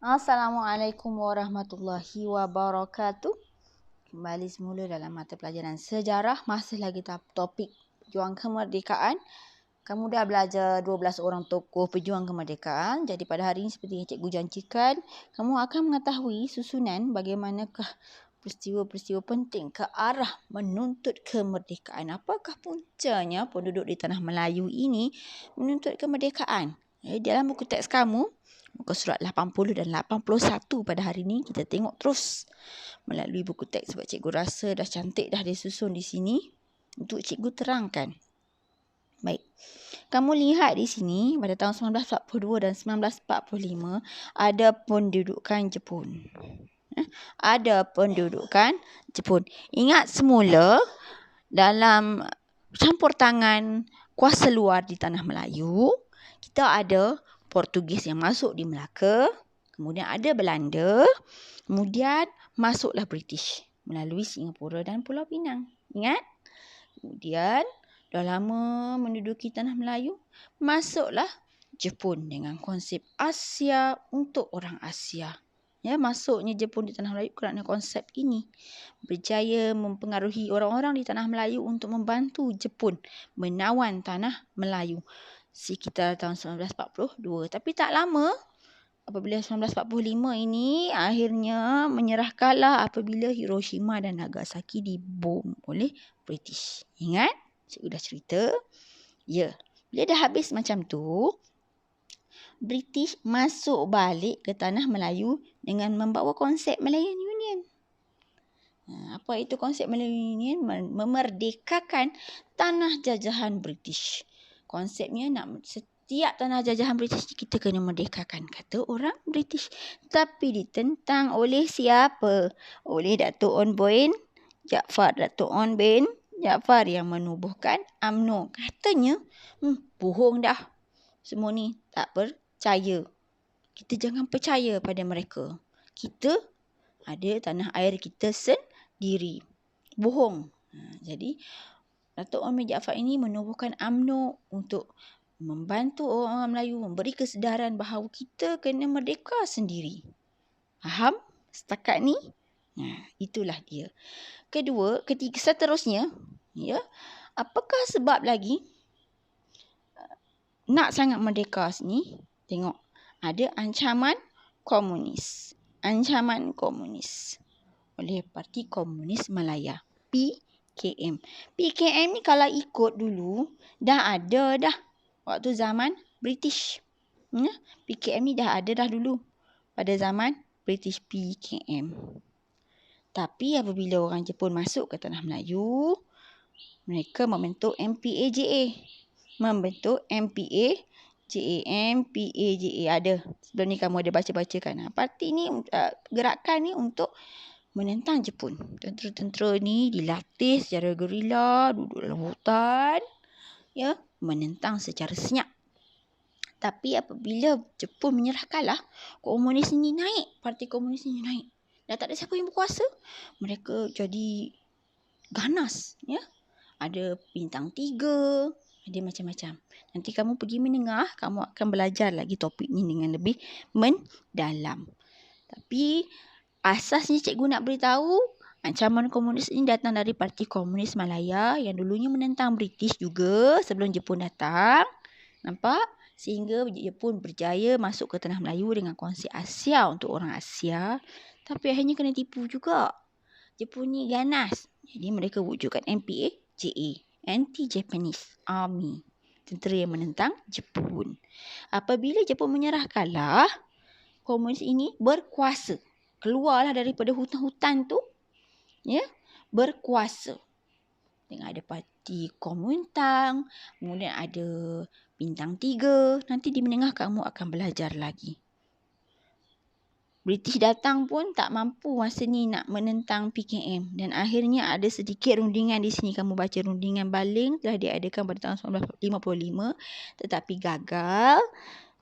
Assalamualaikum warahmatullahi wabarakatuh. Kembali semula dalam mata pelajaran sejarah. Masih lagi topik pejuang kemerdekaan. Kamu dah belajar 12 orang tokoh pejuang kemerdekaan. Jadi pada hari ini seperti yang cikgu janjikan, kamu akan mengetahui susunan bagaimanakah peristiwa-peristiwa penting ke arah menuntut kemerdekaan. Apakah puncanya penduduk di tanah Melayu ini menuntut kemerdekaan? Dalam buku teks kamu, muka surat 80 dan 81 pada hari ini kita tengok terus melalui buku teks sebab cikgu rasa dah cantik dah disusun di sini untuk cikgu terangkan. Baik. Kamu lihat di sini pada tahun 1942 dan 1945 ada pendudukan Jepun. Ada pendudukan Jepun. Ingat semula dalam campur tangan kuasa luar di tanah Melayu, kita ada Portugis yang masuk di Melaka, kemudian ada Belanda, kemudian masuklah British melalui Singapura dan Pulau Pinang. Ingat? Kemudian dah lama menduduki tanah Melayu, masuklah Jepun dengan konsep Asia untuk orang Asia. Masuknya Jepun di tanah Melayu kerana konsep ini berjaya mempengaruhi orang-orang di tanah Melayu untuk membantu Jepun menawan tanah Melayu sekitar tahun 1942. Tapi tak lama apabila 1945 ini akhirnya menyerah kalah apabila Hiroshima dan Nagasaki dibom oleh British. Ingat? Cikgu dah cerita. Ya. Bila dah habis macam tu, British masuk balik ke tanah Melayu dengan membawa konsep Malayan Union. Apa itu konsep Malayan Union? Memerdekakan tanah jajahan British. Konsepnya nak setiap tanah jajahan British kita kena merdekakan, kata orang British. Tapi ditentang oleh siapa? Oleh Datuk On Bin Jaafar. Datuk On Bin Jaafar yang menubuhkan UMNO. Katanya, bohong dah. Semua ni tak percaya. Kita jangan percaya pada mereka. Kita ada tanah air kita sendiri. Bohong. Jadi, Datuk On Bin Jaafar ini menubuhkan UMNO untuk membantu orang Melayu, memberi kesedaran bahawa kita kena merdeka sendiri. Faham setakat ni? Itulah dia. Kedua, seterusnya, apakah sebab lagi nak sangat merdeka sini? Tengok, ada ancaman komunis. Ancaman komunis oleh Parti Komunis Malaya, PKM. PKM ni kalau ikut dulu, dah ada dah waktu zaman British. PKM ni dah ada dah dulu pada zaman British PKM. Tapi apabila orang Jepun masuk ke tanah Melayu, mereka membentuk MPAJA. MPAJA ada. Sebelum ni kamu ada baca-baca kan. Parti ni, gerakan ni untuk menentang Jepun. Tentera-tentera ni dilatih secara gerila, duduk dalam hutan, menentang secara senyap. Tapi apabila Jepun menyerah kalah, komunis ni naik. Parti komunis ni naik. Dah tak ada siapa yang berkuasa. Mereka jadi ganas. Ada bintang 3. Ada macam-macam. Nanti kamu pergi menengah, kamu akan belajar lagi topik ni dengan lebih mendalam. Tapi asasnya cikgu nak beritahu, ancaman komunis ini datang dari Parti Komunis Malaya yang dulunya menentang British juga sebelum Jepun datang. Nampak? Sehingga Jepun berjaya masuk ke tanah Melayu dengan konsep Asia untuk orang Asia. Tapi akhirnya kena tipu juga. Jepun ni ganas. Jadi mereka wujudkan MPAJA, Anti-Japanese Army. Tentera yang menentang Jepun. Apabila Jepun menyerah kalah, komunis ini berkuasa. Keluarlah daripada hutan-hutan tu. Berkuasa. Tengok ada Parti Kuomintang. Kemudian ada bintang 3. Nanti di menengah kamu akan belajar lagi. British datang pun tak mampu masa ni nak menentang PKM. Dan akhirnya ada sedikit rundingan di sini. Kamu baca rundingan baling telah diadakan pada tahun 1955. Tetapi gagal.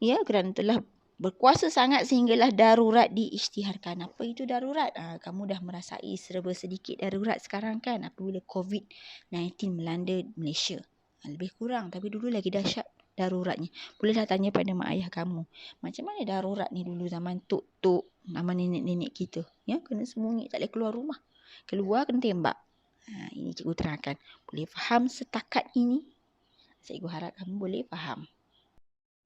Kerana telah berkuasa sangat sehinggalah darurat diisytiharkan. Apa itu darurat? Kamu dah merasai serba sedikit darurat sekarang kan? Apabila COVID-19 melanda Malaysia. Lebih kurang tapi dulu lagi dahsyat daruratnya? Bolehlah tanya pada mak ayah kamu. Macam mana darurat ni dulu zaman tok-tok, zaman nenek-nenek kita. Ya, kena sembunyi, tak boleh keluar rumah. Keluar kena tembak. Ini cikgu terangkan. Boleh faham setakat ini? Cikgu harap kamu boleh faham.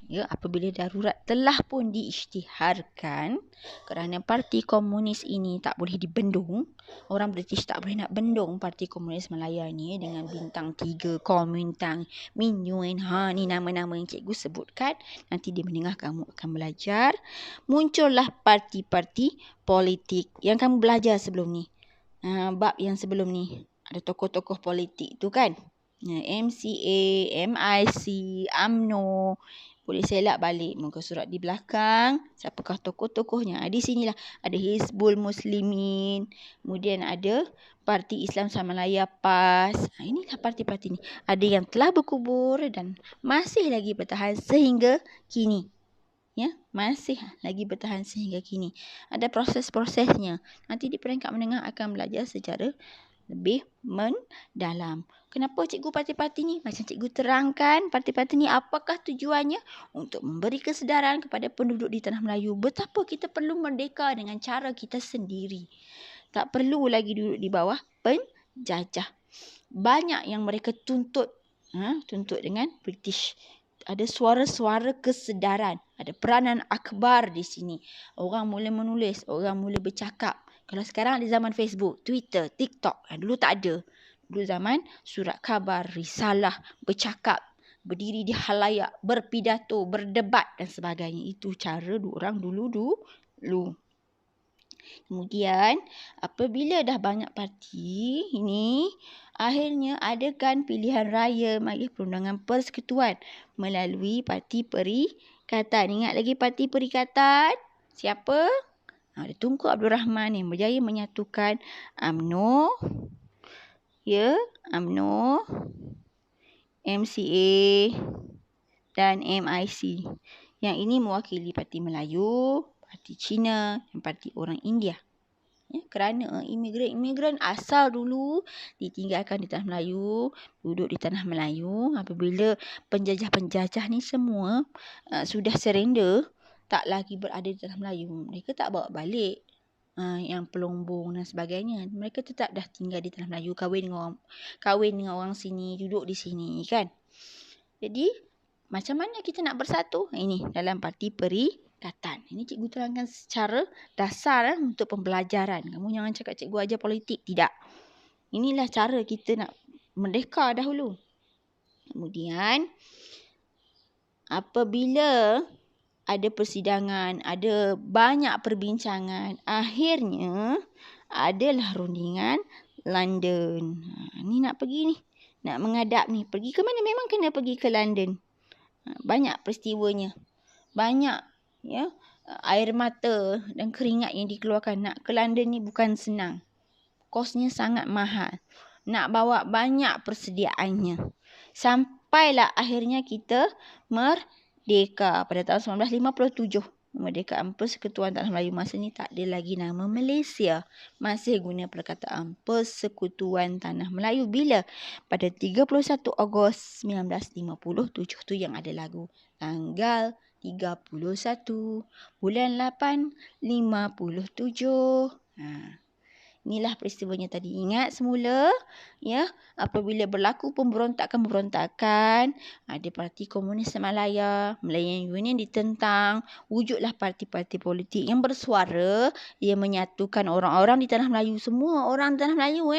Ya, apabila darurat telah pun diisytiharkan kerana parti komunis ini tak boleh dibendung, orang British tak boleh nak bendung parti komunis Malaya ni dengan bintang 3, Komintang, Min Yuen, ni nama-nama yang cikgu sebutkan. Nanti di menengah kamu akan belajar. Muncullah parti-parti politik yang kamu belajar sebelum ni. Bab yang sebelum ni ada tokoh-tokoh politik tu kan. MCA, MIC, UMNO. Boleh selak balik muka surat di belakang. Siapakah tokoh-tokohnya? Di sinilah ada Hizbul Muslimin. Kemudian ada Parti Islam Malaya PAS. Inilah parti-parti ni. Ada yang telah berkubur dan masih lagi bertahan sehingga kini. Ya, masih lagi bertahan sehingga kini. Ada proses-prosesnya. Nanti di peringkat menengah akan belajar secara lebih mendalam. Kenapa cikgu parti-parti ni? Macam cikgu terangkan, parti-parti ni apakah tujuannya? Untuk memberi kesedaran kepada penduduk di Tanah Melayu betapa kita perlu merdeka dengan cara kita sendiri. Tak perlu lagi duduk di bawah penjajah. Banyak yang mereka tuntut dengan British. Ada suara-suara kesedaran. Ada peranan akbar di sini. Orang mula menulis, orang mula bercakap. Kalau sekarang ada zaman Facebook, Twitter, TikTok. Dulu tak ada. Dulu zaman surat khabar, risalah, bercakap, berdiri di halayak, berpidato, berdebat dan sebagainya. Itu cara orang dulu. Kemudian, apabila dah banyak parti ini, akhirnya adakan pilihan raya bagi perundangan persekutuan melalui parti perikatan. Ingat lagi parti perikatan? Siapa? Ada Tunku Abdul Rahman yang berjaya menyatukan UMNO, UMNO, MCA dan MIC. Yang ini mewakili Parti Melayu, Parti Cina dan Parti Orang India. Ya, kerana imigran asal dulu ditinggalkan di Tanah Melayu, duduk di Tanah Melayu. Apabila penjajah-penjajah ni semua sudah surrender, tak lagi berada di Tanah Melayu, mereka tak bawa balik yang pelombong dan sebagainya. Mereka tetap dah tinggal di Tanah Melayu, kahwin dengan orang sini, duduk di sini kan. Jadi macam mana kita nak bersatu? Ini dalam parti perikatan. Ini cikgu terangkan secara dasar untuk pembelajaran. Kamu jangan cakap cikgu ajar politik. Tidak. Inilah cara kita nak merdeka dahulu. Kemudian apabila ada persidangan, ada banyak perbincangan, akhirnya adalah rundingan London. Ni nak pergi ni, nak menghadap ni. Pergi ke mana? Memang kena pergi ke London. Banyak peristiwanya. Banyak air mata dan keringat yang dikeluarkan. Nak ke London ni bukan senang. Kosnya sangat mahal. Nak bawa banyak persediaannya. Sampailah akhirnya kita merdeka pada tahun 1957. Kemerdekaan Persekutuan Tanah Melayu masa ni tak ada lagi nama Malaysia. Masih guna perkataan Persekutuan Tanah Melayu. Bila? Pada 31 Ogos 1957 tu yang ada lagu. Tanggal 31 bulan 8 57. Inilah peristiwanya tadi. Ingat semula, ya, apabila berlaku pemberontakan, ada Parti Komunis Malaya, Malayan Union ditentang, wujudlah parti-parti politik yang bersuara, yang menyatukan orang-orang di Tanah Melayu. Semua orang di Tanah Melayu,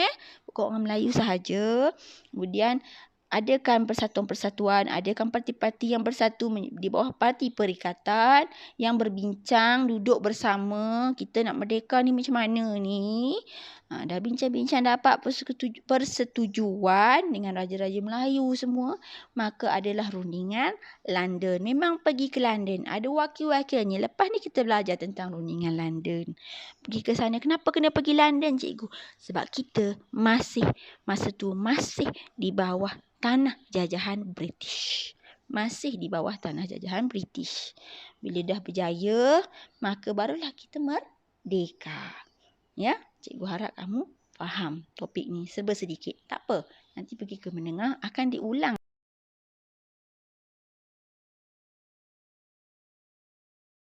bukan orang Melayu sahaja. Kemudian adakan persatuan-persatuan, adakan parti-parti yang bersatu di bawah parti perikatan yang berbincang, duduk bersama, kita nak merdeka ni macam mana ni. Dah bincang-bincang dapat persetujuan dengan Raja-Raja Melayu semua, maka adalah rundingan London. Memang pergi ke London, ada wakil-wakilnya. Lepas ni kita belajar tentang rundingan London. Pergi ke sana, kenapa kena pergi London cikgu? Sebab kita masa tu masih di bawah tanah jajahan British. Masih di bawah tanah jajahan British. Bila dah berjaya, maka barulah kita merdeka. Ya, cikgu harap kamu faham topik ni serba sedikit. Tak apa, nanti pergi ke menengah akan diulang.